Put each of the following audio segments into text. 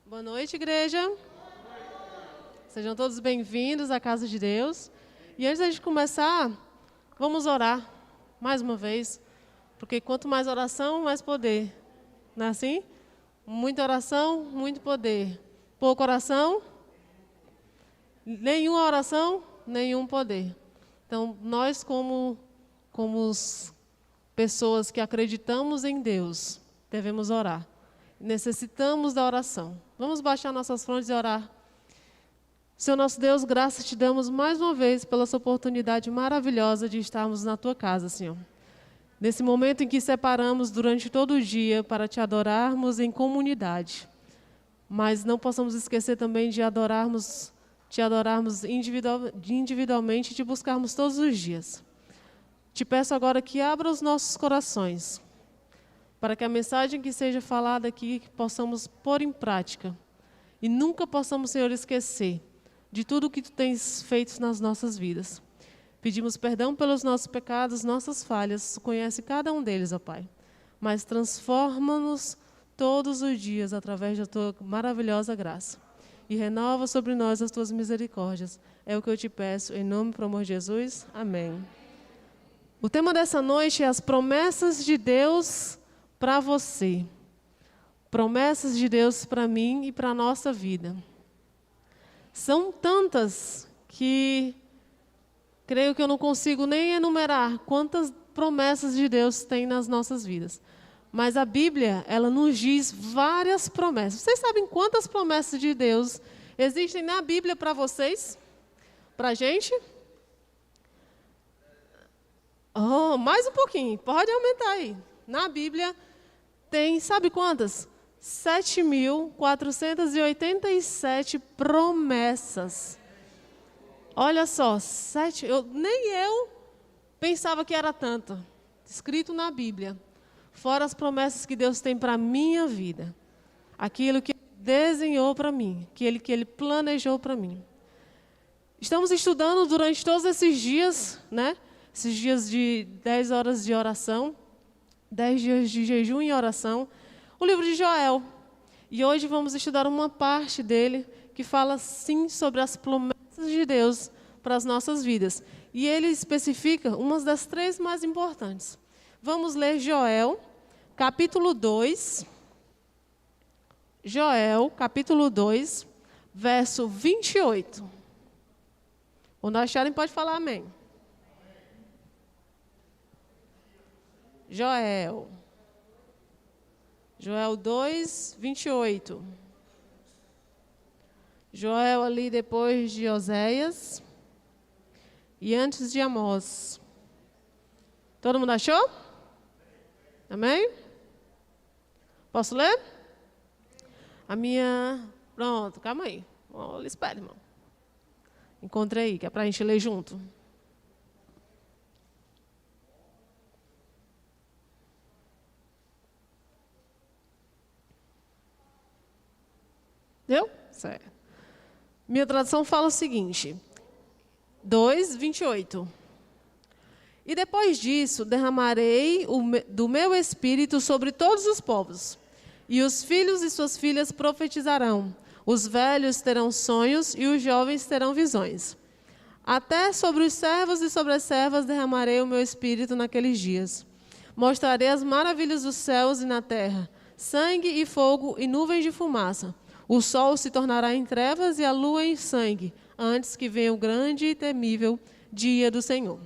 Boa noite, igreja. Sejam todos bem-vindos à casa de Deus. E antes de começar, vamos orar mais uma vez, porque quanto mais oração, mais poder. Não é assim? Muita oração, muito poder. Pouca oração, nenhuma oração, nenhum poder. Então, nós como pessoas que acreditamos em Deus, devemos orar. Necessitamos da oração. Vamos baixar nossas frontes e orar. Senhor nosso Deus, graças te damos mais uma vez pela essa oportunidade maravilhosa de estarmos na tua casa, Senhor. Nesse momento em que separamos durante todo o dia para te adorarmos em comunidade. Mas não possamos esquecer também de te adorarmos individualmente e te buscarmos todos os dias. Te peço agora que abra os nossos corações, para que a mensagem que seja falada aqui possamos pôr em prática. E nunca possamos, Senhor, esquecer de tudo o que tu tens feito nas nossas vidas. Pedimos perdão pelos nossos pecados, nossas falhas. Tu conhece cada um deles, ó Pai. Mas transforma-nos todos os dias através da tua maravilhosa graça. E renova sobre nós as tuas misericórdias. É o que eu te peço, em nome do amor de Jesus. Amém. O tema dessa noite é as promessas de Deus para você. Promessas de Deus para mim e para a nossa vida. São tantas que creio que eu não consigo nem enumerar quantas promessas de Deus tem nas nossas vidas. Mas a Bíblia, ela nos diz várias promessas. Vocês sabem quantas promessas de Deus existem na Bíblia para vocês? Para a gente? Oh, mais um pouquinho, pode aumentar aí. Na Bíblia tem, sabe quantas? 7.487 promessas. Olha só, nem eu pensava que era tanto. Escrito na Bíblia. Fora as promessas que Deus tem para a minha vida. Aquilo que Ele desenhou para mim. Que Ele planejou para mim. Estamos estudando durante todos esses dias, né? Esses dias de 10 horas de oração. 10 dias de jejum e oração. O livro de Joel. E hoje vamos estudar uma parte dele que fala, sim, sobre as promessas de Deus para as nossas vidas. E ele especifica umas das 3 mais importantes. Vamos ler Joel, capítulo 2. Joel, capítulo 2, verso 28. Quando acharem, pode falar amém. Joel 2, 28. Joel ali depois de Oséias e antes de Amós. Todo mundo achou? Amém? Posso ler? Pronto, calma aí. Olha, espera, irmão. Encontrei, que é para a gente ler junto. Deu? Certo. Minha tradução fala o seguinte. 2, 28. E depois disso, derramarei do meu espírito sobre todos os povos. E os filhos e suas filhas profetizarão. Os velhos terão sonhos e os jovens terão visões. Até sobre os servos e sobre as servas derramarei o meu espírito naqueles dias. Mostrarei as maravilhas dos céus e na terra, sangue e fogo e nuvens de fumaça. O sol se tornará em trevas e a lua em sangue, antes que venha o grande e temível dia do Senhor.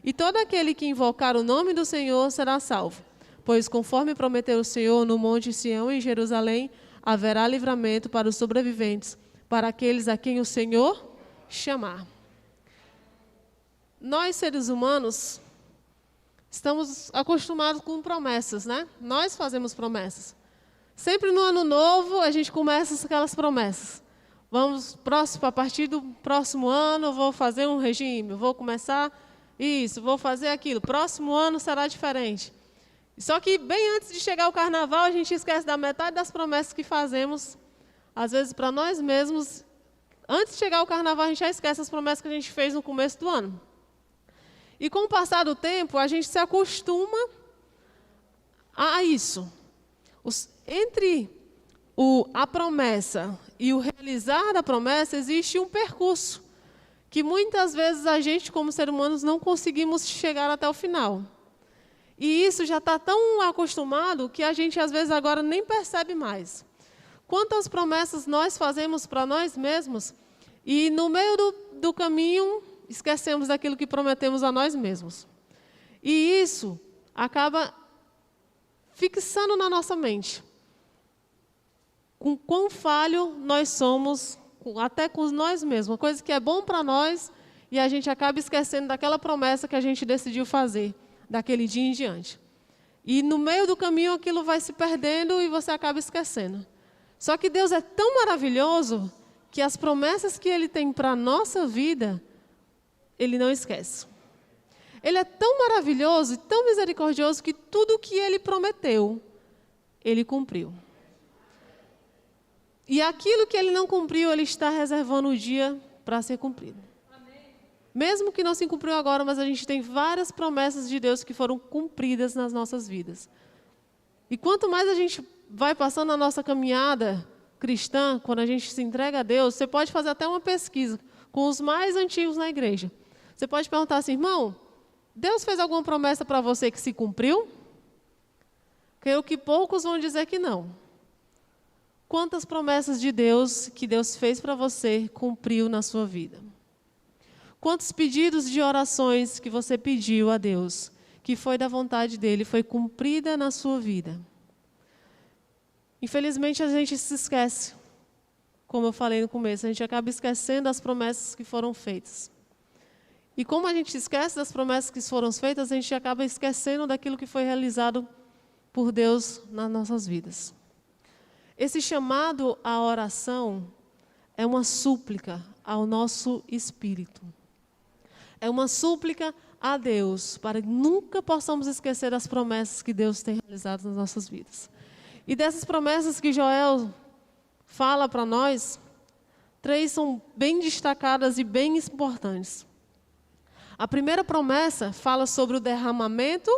E todo aquele que invocar o nome do Senhor será salvo, pois conforme prometeu o Senhor no monte Sião em Jerusalém, haverá livramento para os sobreviventes, para aqueles a quem o Senhor chamar. Nós, seres humanos, estamos acostumados com promessas, né? Nós fazemos promessas. Sempre no ano novo, a gente começa aquelas promessas. A partir do próximo ano, eu vou fazer um regime, vou começar isso, vou fazer aquilo. Próximo ano será diferente. Só que bem antes de chegar o carnaval, a gente esquece da metade das promessas que fazemos, às vezes para nós mesmos. Antes de chegar o carnaval, a gente já esquece as promessas que a gente fez no começo do ano. E com o passar do tempo, a gente se acostuma a isso. Entre a promessa e o realizar da promessa, existe um percurso que muitas vezes a gente, como seres humanos, não conseguimos chegar até o final. E isso já está tão acostumado que a gente, às vezes, agora nem percebe mais. Quantas promessas nós fazemos para nós mesmos e, no meio do caminho, esquecemos daquilo que prometemos a nós mesmos. E isso acaba fixando na nossa mente com quão falho nós somos, até com nós mesmos. Uma coisa que é bom para nós e a gente acaba esquecendo daquela promessa que a gente decidiu fazer daquele dia em diante. E no meio do caminho aquilo vai se perdendo e você acaba esquecendo. Só que Deus é tão maravilhoso que as promessas que Ele tem para a nossa vida, Ele não esquece. Ele é tão maravilhoso e tão misericordioso que tudo o que Ele prometeu, Ele cumpriu. E aquilo que Ele não cumpriu, Ele está reservando o dia para ser cumprido. Mesmo que não se cumpriu agora, mas a gente tem várias promessas de Deus que foram cumpridas nas nossas vidas. E quanto mais a gente vai passando a nossa caminhada cristã, quando a gente se entrega a Deus, você pode fazer até uma pesquisa com os mais antigos na igreja. Você pode perguntar assim, irmão, Deus fez alguma promessa para você que se cumpriu? Creio que poucos vão dizer que não. Quantas promessas de Deus que Deus fez para você cumpriu na sua vida? Quantos pedidos de orações que você pediu a Deus, que foi da vontade dEle, foi cumprida na sua vida? Infelizmente, a gente se esquece. Como eu falei no começo, a gente acaba esquecendo das promessas que foram feitas. E como a gente esquece das promessas que foram feitas, a gente acaba esquecendo daquilo que foi realizado por Deus nas nossas vidas. Esse chamado à oração é uma súplica ao nosso espírito. É uma súplica a Deus, para que nunca possamos esquecer das promessas que Deus tem realizado nas nossas vidas. E dessas promessas que Joel fala para nós, 3 são bem destacadas e bem importantes. A primeira promessa fala sobre o derramamento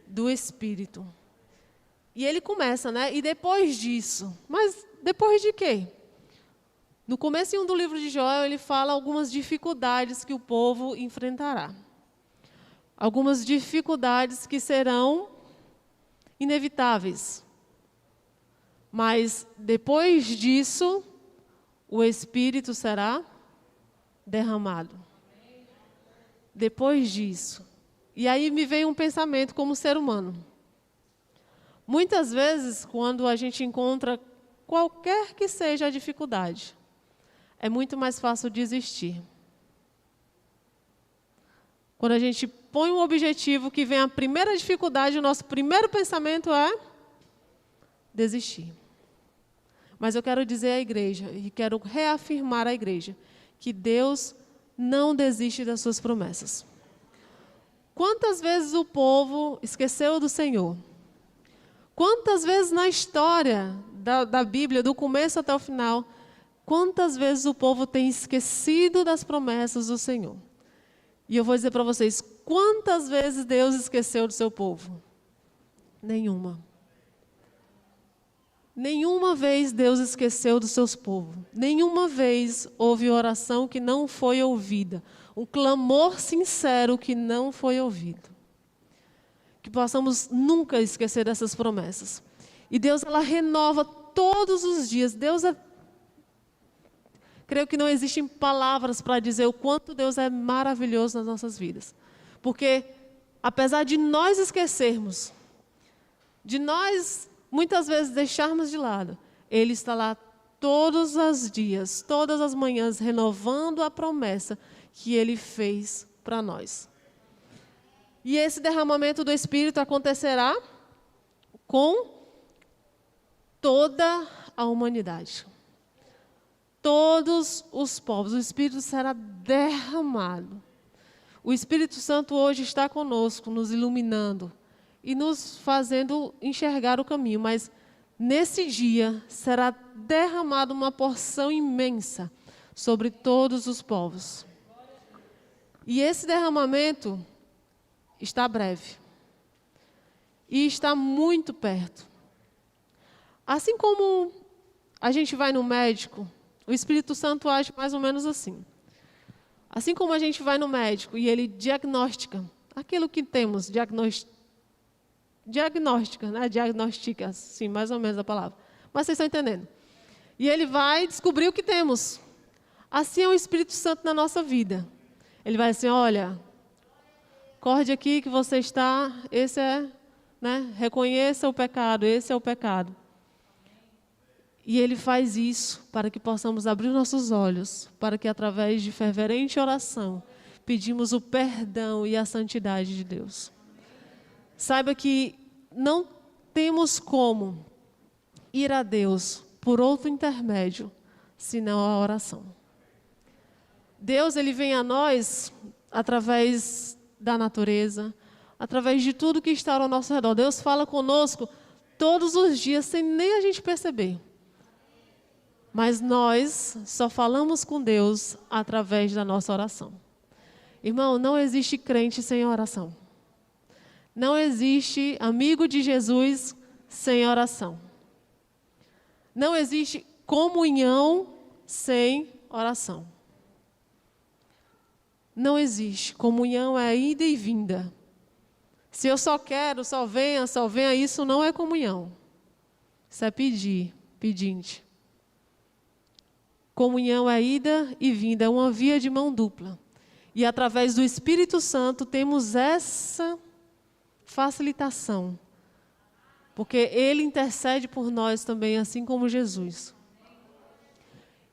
do Espírito. E ele começa, né? E depois disso, mas depois de quê? No comecinho do livro de Joel, ele fala algumas dificuldades que o povo enfrentará. Algumas dificuldades que serão inevitáveis. Mas depois disso, o Espírito será derramado. Depois disso. E aí me veio um pensamento como ser humano. Muitas vezes, quando a gente encontra qualquer que seja a dificuldade, é muito mais fácil desistir. Quando a gente põe um objetivo que vem a primeira dificuldade, o nosso primeiro pensamento é desistir. Mas eu quero dizer à igreja, e quero reafirmar à igreja, que Deus não desiste das suas promessas. Quantas vezes o povo esqueceu do Senhor? Quantas vezes na história da Bíblia, do começo até o final, quantas vezes o povo tem esquecido das promessas do Senhor? E eu vou dizer para vocês, quantas vezes Deus esqueceu do seu povo? Nenhuma. Nenhuma vez Deus esqueceu dos seus povos. Nenhuma vez houve oração que não foi ouvida. Um clamor sincero que não foi ouvido. Que possamos nunca esquecer dessas promessas. E Deus, ela renova todos os dias. Creio que não existem palavras para dizer o quanto Deus é maravilhoso nas nossas vidas. Porque, apesar de nós esquecermos, de nós muitas vezes deixarmos de lado, Ele está lá todos os dias, todas as manhãs, renovando a promessa que Ele fez para nós. E esse derramamento do Espírito acontecerá com toda a humanidade. Todos os povos, o Espírito será derramado. O Espírito Santo hoje está conosco, nos iluminando e nos fazendo enxergar o caminho, mas nesse dia será derramada uma porção imensa sobre todos os povos. E esse derramamento está breve e está muito perto. Assim como a gente vai no médico, o Espírito Santo age mais ou menos assim. Assim como a gente vai no médico e ele diagnostica aquilo que temos, diagnóstica, né? Diagnostica, sim, mais ou menos a palavra. Mas vocês estão entendendo. E ele vai descobrir o que temos. Assim é o Espírito Santo na nossa vida. Ele vai assim, olha, acorde aqui que você está, esse é, né? Reconheça o pecado, esse é o pecado. E ele faz isso para que possamos abrir nossos olhos, para que através de fervente oração, pedimos o perdão e a santidade de Deus. Saiba que não temos como ir a Deus por outro intermédio, senão a oração. Deus, ele vem a nós através da natureza, através de tudo que está ao nosso redor. Deus fala conosco todos os dias, sem nem a gente perceber. Mas nós só falamos com Deus através da nossa oração. Irmão, não existe crente sem oração. Não existe amigo de Jesus sem oração. Não existe comunhão sem oração. Não existe. Comunhão é ida e vinda. Se eu só quero, só venha, isso não é comunhão. Isso é pedir, pedinte. Comunhão é ida e vinda, é uma via de mão dupla. E através do Espírito Santo temos essa facilitação. Porque Ele intercede por nós também, assim como Jesus.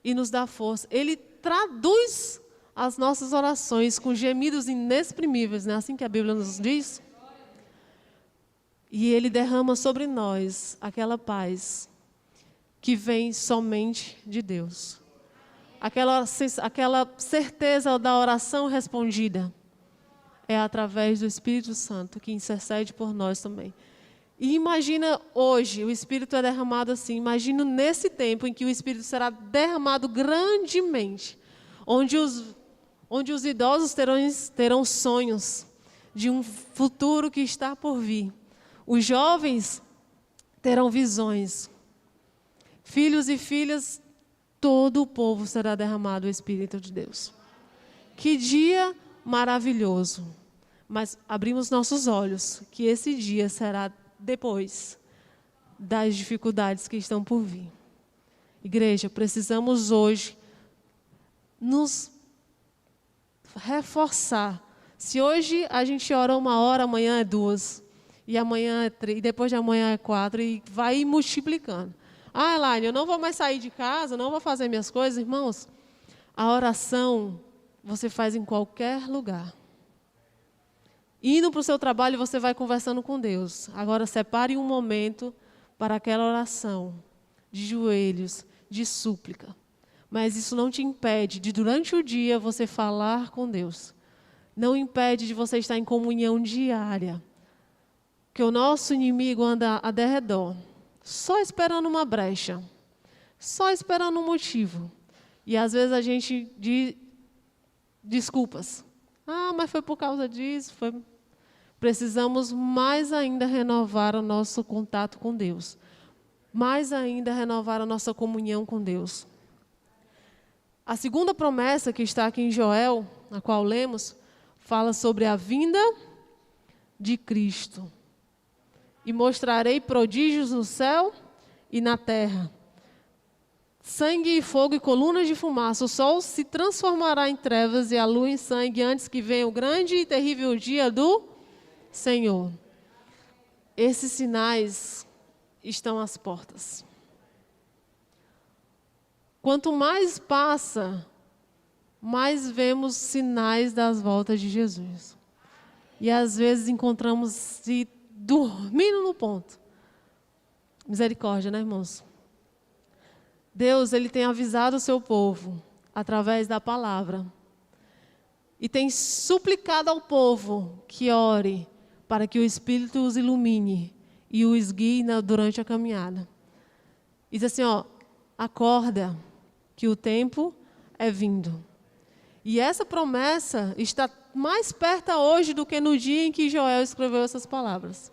E nos dá força. Ele traduz as nossas orações com gemidos inexprimíveis, não é assim que a Bíblia nos diz? E Ele derrama sobre nós aquela paz que vem somente de Deus. Aquela certeza da oração respondida é através do Espírito Santo que intercede por nós também. E imagina hoje, o Espírito é derramado assim, imagina nesse tempo em que o Espírito será derramado grandemente, onde os idosos terão sonhos de um futuro que está por vir. Os jovens terão visões. Filhos e filhas, todo o povo será derramado o Espírito de Deus. Que dia maravilhoso. Mas abrimos nossos olhos, que esse dia será depois das dificuldades que estão por vir. Igreja, precisamos hoje nos reforçar. Se hoje a gente ora 1 hora, amanhã é 2, e amanhã é 3, e depois de amanhã é 4, e vai multiplicando. Ah, Elaine, eu não vou mais sair de casa, não vou fazer minhas coisas. Irmãos, a oração você faz em qualquer lugar. Indo para o seu trabalho, você vai conversando com Deus. Agora, separe um momento para aquela oração, de joelhos, de súplica. Mas isso não te impede de, durante o dia, você falar com Deus. Não impede de você estar em comunhão diária. Porque o nosso inimigo anda a derredor, só esperando uma brecha, só esperando um motivo. E às vezes a gente diz desculpas. Ah, mas foi por causa disso. Precisamos mais ainda renovar o nosso contato com Deus. Mais ainda renovar a nossa comunhão com Deus. A segunda promessa que está aqui em Joel, a qual lemos, fala sobre a vinda de Cristo. E mostrarei prodígios no céu e na terra. Sangue e fogo e colunas de fumaça. O sol se transformará em trevas e a lua em sangue antes que venha o grande e terrível dia do Senhor. Esses sinais estão às portas. Quanto mais passa, mais vemos sinais das voltas de Jesus. E às vezes encontramos-se dormindo no ponto. Misericórdia, né, irmãos? Deus, Ele tem avisado o seu povo através da palavra. E tem suplicado ao povo que ore para que o Espírito os ilumine e os guie durante a caminhada. E diz assim, acorda, que o tempo é vindo. E essa promessa está mais perto hoje do que no dia em que Joel escreveu essas palavras.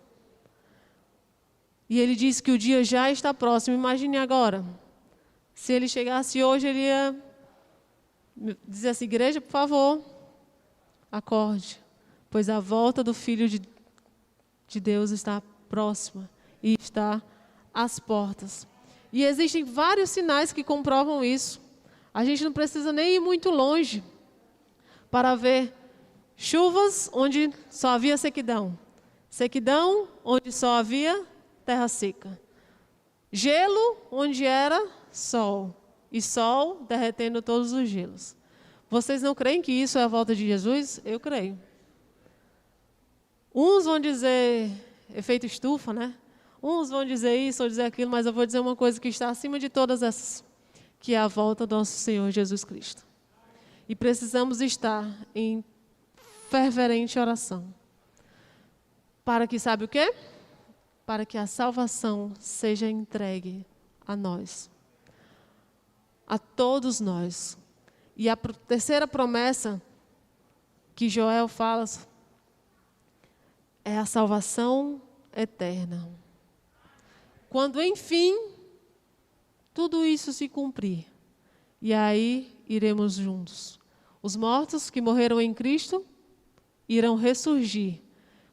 E ele diz que o dia já está próximo. Imagine agora, se ele chegasse hoje, ele ia dizer assim: igreja, por favor, acorde, pois a volta do Filho de Deus está próxima e está às portas. E existem vários sinais que comprovam isso. A gente não precisa nem ir muito longe para ver chuvas onde só havia sequidão, sequidão onde só havia terra seca, gelo onde era sol, e sol derretendo todos os gelos. Vocês não creem que isso é a volta de Jesus? Eu creio. Uns vão dizer efeito estufa, né? Uns vão dizer isso ou dizer aquilo, mas eu vou dizer uma coisa que está acima de todas essas, que é a volta do nosso Senhor Jesus Cristo. E precisamos estar em fervente oração. Para que, sabe o quê? Para que a salvação seja entregue a nós. A todos nós. E a terceira promessa que Joel fala é a salvação eterna. Quando, enfim, tudo isso se cumprir, e aí iremos juntos. Os mortos que morreram em Cristo irão ressurgir,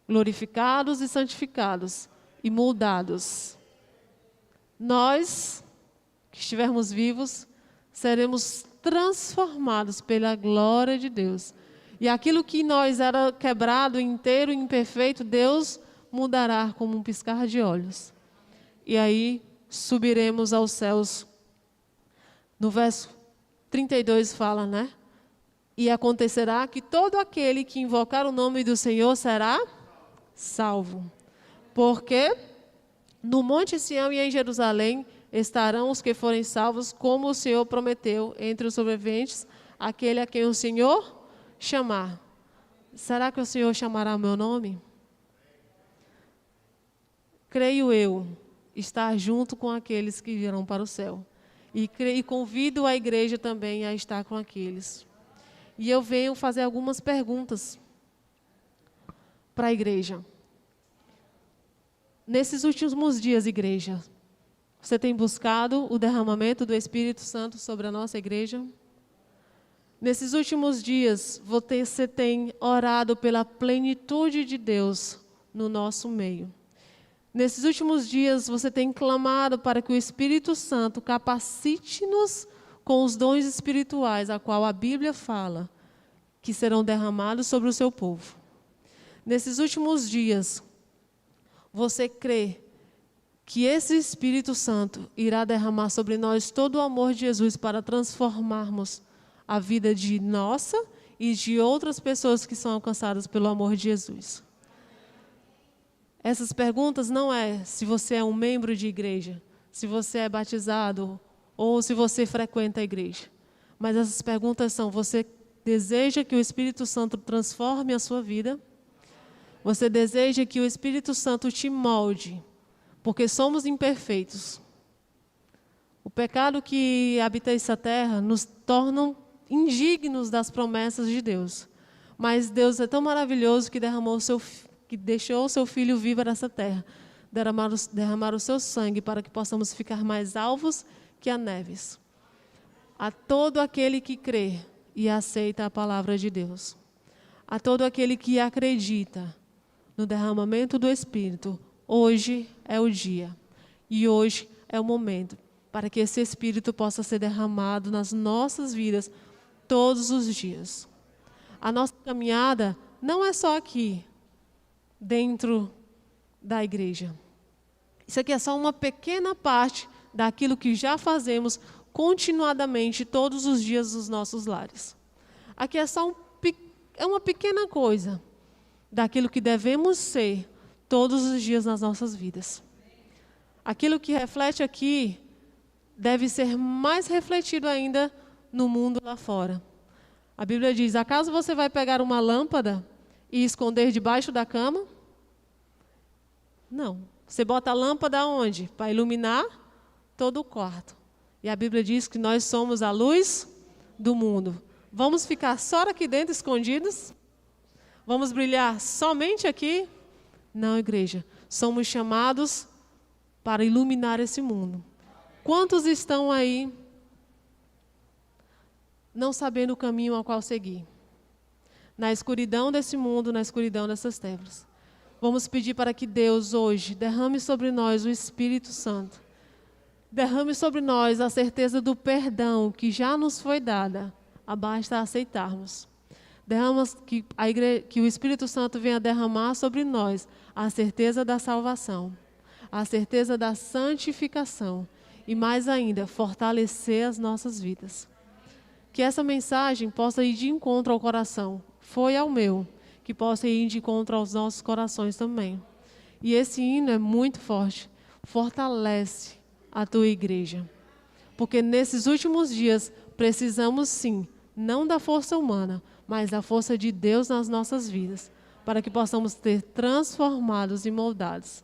glorificados e santificados e moldados. Nós, que estivermos vivos, seremos transformados pela glória de Deus. E aquilo que nós era quebrado, inteiro, imperfeito, Deus mudará como um piscar de olhos. E aí subiremos aos céus. No verso 32 fala, né? E acontecerá que todo aquele que invocar o nome do Senhor será salvo. Porque no Monte Sião e em Jerusalém estarão os que forem salvos, como o Senhor prometeu entre os sobreviventes, aquele a quem o Senhor chamar. Será que o Senhor chamará o meu nome? Creio eu estar junto com aqueles que virão para o céu. E convido a igreja também a estar com aqueles. E eu venho fazer algumas perguntas para a igreja. Nesses últimos dias, igreja, você tem buscado o derramamento do Espírito Santo sobre a nossa igreja? Nesses últimos dias, você tem orado pela plenitude de Deus no nosso meio. Nesses últimos dias, você tem clamado para que o Espírito Santo capacite-nos com os dons espirituais, a qual a Bíblia fala, que serão derramados sobre o seu povo. Nesses últimos dias, você crê que esse Espírito Santo irá derramar sobre nós todo o amor de Jesus para transformarmos a vida de nossa e de outras pessoas que são alcançadas pelo amor de Jesus. Essas perguntas não é se você é um membro de igreja, se você é batizado ou se você frequenta a igreja. Mas essas perguntas são: você deseja que o Espírito Santo transforme a sua vida? Você deseja que o Espírito Santo te molde? Porque somos imperfeitos. O pecado que habita essa terra nos torna indignos das promessas de Deus. Mas Deus é tão maravilhoso que deixou o seu Filho vivo nessa terra, derramar o seu sangue para que possamos ficar mais alvos que a neves. A todo aquele que crê e aceita a palavra de Deus, a todo aquele que acredita no derramamento do Espírito, hoje é o dia e hoje é o momento para que esse Espírito possa ser derramado nas nossas vidas todos os dias. A nossa caminhada não é só aqui, dentro da igreja. Isso aqui é só uma pequena parte daquilo que já fazemos continuadamente todos os dias nos nossos lares. Aqui é só uma pequena coisa daquilo que devemos ser todos os dias nas nossas vidas. Aquilo que reflete aqui deve ser mais refletido ainda no mundo lá fora. A Bíblia diz: acaso você vai pegar uma lâmpada e esconder debaixo da cama? Não. Você bota a lâmpada onde? Para iluminar todo o quarto. E a Bíblia diz que nós somos a luz do mundo. Vamos ficar só aqui dentro escondidos? Vamos brilhar somente aqui? Não, igreja. Somos chamados para iluminar esse mundo. Quantos estão aí não sabendo o caminho ao qual seguir? Na escuridão desse mundo, na escuridão dessas trevas. Vamos pedir para que Deus hoje derrame sobre nós o Espírito Santo. Derrame sobre nós a certeza do perdão que já nos foi dada, basta aceitarmos. Derrama que o Espírito Santo venha derramar sobre nós a certeza da salvação, a certeza da santificação e, mais ainda, fortalecer as nossas vidas. Que essa mensagem possa ir de encontro ao coração, foi ao meu, que possa ir de encontro aos nossos corações também. E esse hino é muito forte, fortalece a tua igreja. Porque nesses últimos dias precisamos sim, não da força humana, mas da força de Deus nas nossas vidas, para que possamos ser transformados e moldados.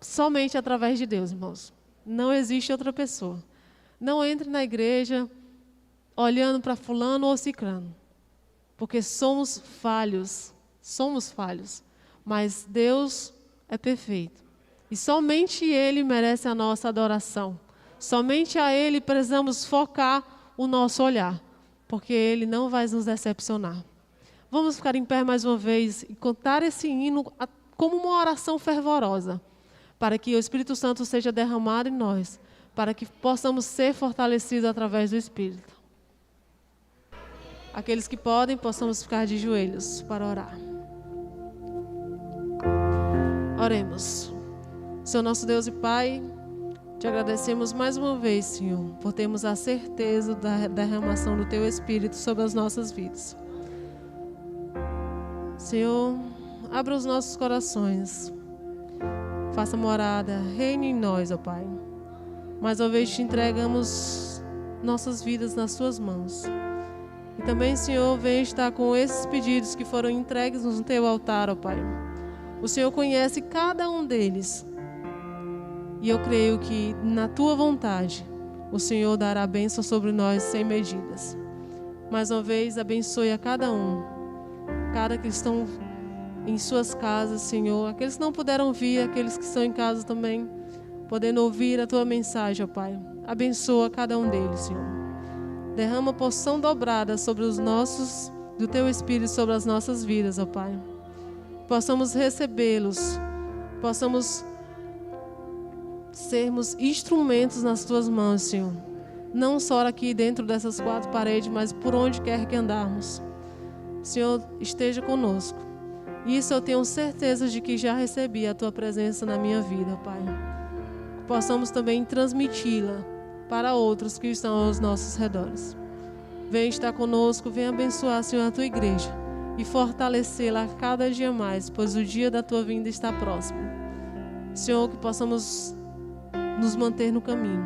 Somente através de Deus, irmãos. Não existe outra pessoa. Não entre na igreja olhando para fulano ou ciclano, porque somos falhos, mas Deus é perfeito. E somente Ele merece a nossa adoração. Somente a Ele precisamos focar o nosso olhar, porque Ele não vai nos decepcionar. Vamos ficar em pé mais uma vez e cantar esse hino como uma oração fervorosa, para que o Espírito Santo seja derramado em nós, para que possamos ser fortalecidos através do Espírito. Aqueles que podem, possamos ficar de joelhos para orar. Oremos. Senhor nosso Deus e Pai, te agradecemos mais uma vez, Senhor, por termos a certeza da derramação do Teu Espírito sobre as nossas vidas. Senhor, abra os nossos corações, faça morada, reine em nós, ó Pai. Mais uma vez te entregamos nossas vidas nas Suas mãos. E também, Senhor, vem estar com esses pedidos que foram entregues no Teu altar, ó Pai. O Senhor conhece cada um deles. E eu creio que na Tua vontade, o Senhor dará bênção sobre nós sem medidas. Mais uma vez, abençoe a cada um, cada que estão em suas casas, Senhor. Aqueles que não puderam vir, aqueles que estão em casa também, podendo ouvir a Tua mensagem, ó Pai. Abençoa cada um deles, Senhor. Derrama porção dobrada sobre os nossos, do Teu Espírito sobre as nossas vidas, ó Pai. Possamos recebê-los, possamos sermos instrumentos nas Tuas mãos, Senhor. Não só aqui dentro dessas quatro paredes, mas por onde quer que andarmos. Senhor, esteja conosco. Isso eu tenho certeza de que já recebi a Tua presença na minha vida, Pai. Possamos também transmiti-la para outros que estão aos nossos redores. Venha estar conosco, venha abençoar, Senhor, a Tua igreja e fortalecê-la cada dia mais, pois o dia da Tua vinda está próximo. Senhor, que possamos nos manter no caminho,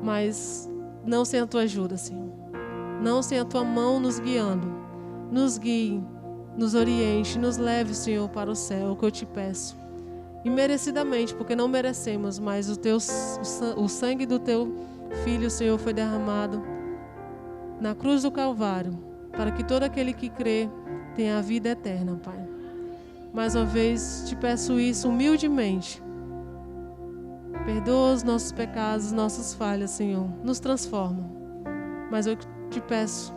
mas não sem a Tua ajuda, Senhor. Não sem a Tua mão nos guiando. Nos guie, nos oriente, nos leve, Senhor, para o céu, que eu te peço. E merecidamente, porque não merecemos, mas o sangue do Teu Filho, Senhor, foi derramado na cruz do Calvário, para que todo aquele que crê tenha a vida eterna, Pai. Mais uma vez, te peço isso humildemente. Perdoa os nossos pecados, nossas falhas, Senhor. Nos transforma. Mas eu te peço,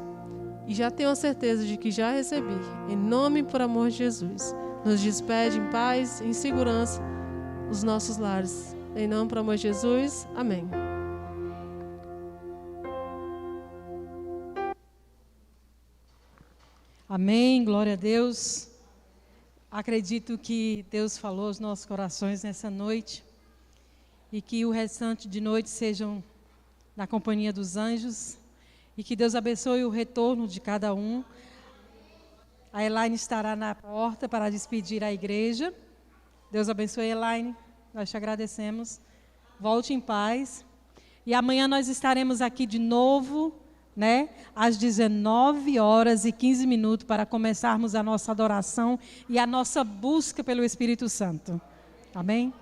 e já tenho a certeza de que já recebi, em nome e por amor de Jesus. Nos despede em paz, em segurança, os nossos lares. Em nome e por amor de Jesus. Amém. Amém, glória a Deus. Acredito que Deus falou aos nossos corações nessa noite e que o restante de noite sejam na companhia dos anjos e que Deus abençoe o retorno de cada um. A Elaine estará na porta para despedir a igreja. Deus abençoe, Elaine. Nós te agradecemos. Volte em paz. E amanhã nós estaremos aqui de novo, às 19h15 para começarmos a nossa adoração e a nossa busca pelo Espírito Santo. Amém?